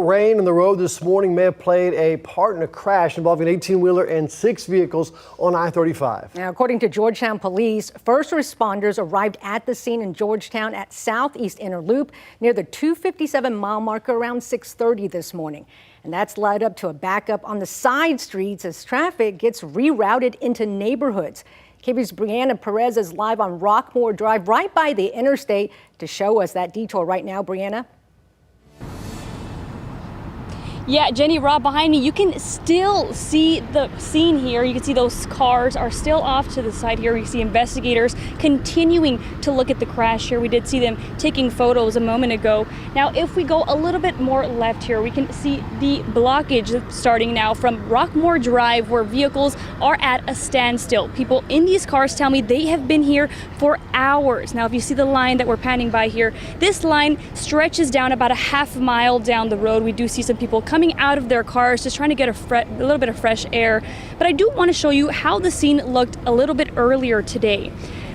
Rain on the road this morning may have played a part in a crash involving an 18-wheeler and 6 vehicles on I-35. Now, according to Georgetown police, first responders arrived at the scene in Georgetown at Southeast Inner Loop near the 257-mile marker around 6:30 this morning. And that's led up to a backup on the side streets as traffic gets rerouted into neighborhoods. KVUE's Brianna Perez is live on Rockmore Drive right by the interstate to show us that detour right now. Brianna? Yeah, Jenny, Rob, behind me, you can still see the scene here. You can see those cars are still off to the side here. We see investigators continuing to look at the crash here. We did see them taking photos a moment ago. Now, if we go a little bit more left here, we can see the blockage starting now from Rockmore Drive, where vehicles are at a standstill. People in these cars tell me they have been here for hours. Now, if you see the line that we're panning by here, this line stretches down about a half mile down the road. We do see some people coming out of their cars, just trying to get a little bit of fresh air. But I do want to show you how the scene looked a little bit earlier today.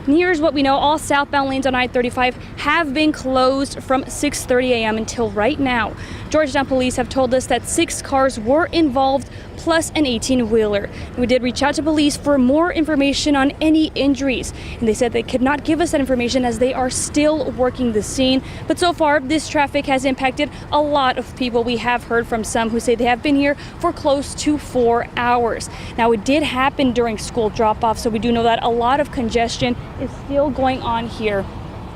And here's what we know. All southbound lanes on I-35 have been closed from 6:30 a.m. until right now. Georgetown police have told us that 6 cars were involved, plus an 18-wheeler. We did reach out to police for more information on any injuries, and they said they could not give us that information as they are still working the scene. But so far, this traffic has impacted a lot of people. We have heard from some who say they have been here for close to 4 hours. Now, it did happen during school drop-off, so we do know that a lot of congestion is still going on here.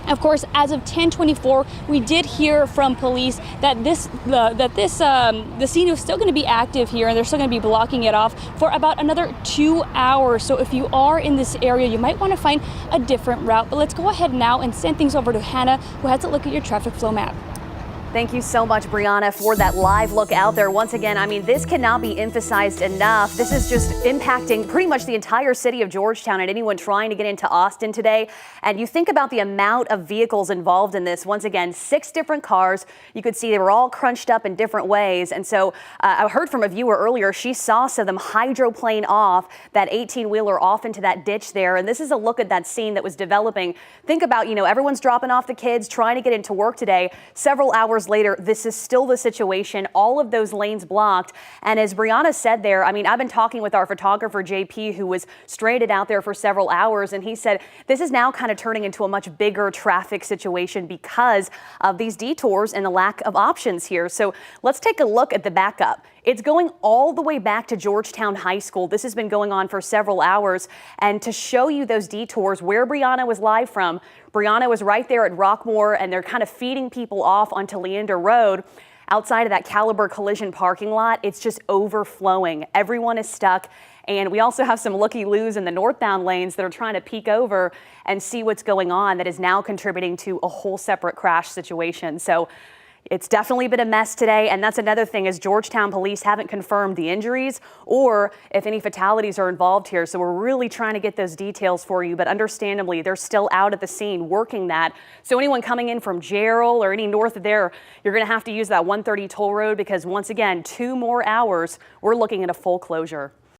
Of course, as of 10:24, we did hear from police that the scene is still going to be active here, and they're still going to be blocking it off for about another 2 hours. So if you are in this area, you might want to find a different route. But let's go ahead now and send things over to Hannah, who has a look at your traffic flow map. Thank you so much, Brianna, for that live look out there. Once again, I mean, this cannot be emphasized enough. This is just impacting pretty much the entire city of Georgetown and anyone trying to get into Austin today. And you think about the amount of vehicles involved in this. Once again, 6 different cars. You could see they were all crunched up in different ways. And so I heard from a viewer earlier, she saw some of them hydroplane off that 18-wheeler off into that ditch there. And this is a look at that scene that was developing. Think about, everyone's dropping off the kids, trying to get into work today. Several hours later, this is still the situation. All of those lanes blocked. And as Brianna said there, I mean, I've been talking with our photographer, JP, who was stranded out there for several hours. And he said this is now kind of turning into a much bigger traffic situation because of these detours and the lack of options here. So let's take a look at the backup. It's going all the way back to Georgetown High School. This has been going on for several hours. And to show you those detours where Brianna was live from, Brianna was right there at Rockmore, and they're kind of feeding people off onto Leander Road. Outside of that Caliber Collision parking lot, it's just overflowing. Everyone is stuck. And we also have some looky-loos in the northbound lanes that are trying to peek over and see what's going on that is now contributing to a whole separate crash situation. So it's definitely been a mess today, and that's another thing is Georgetown police haven't confirmed the injuries or if any fatalities are involved here. So we're really trying to get those details for you, but understandably, they're still out at the scene working that. So anyone coming in from Gerald or any north of there, you're going to have to use that 130 toll road because once again, 2 more hours, we're looking at a full closure.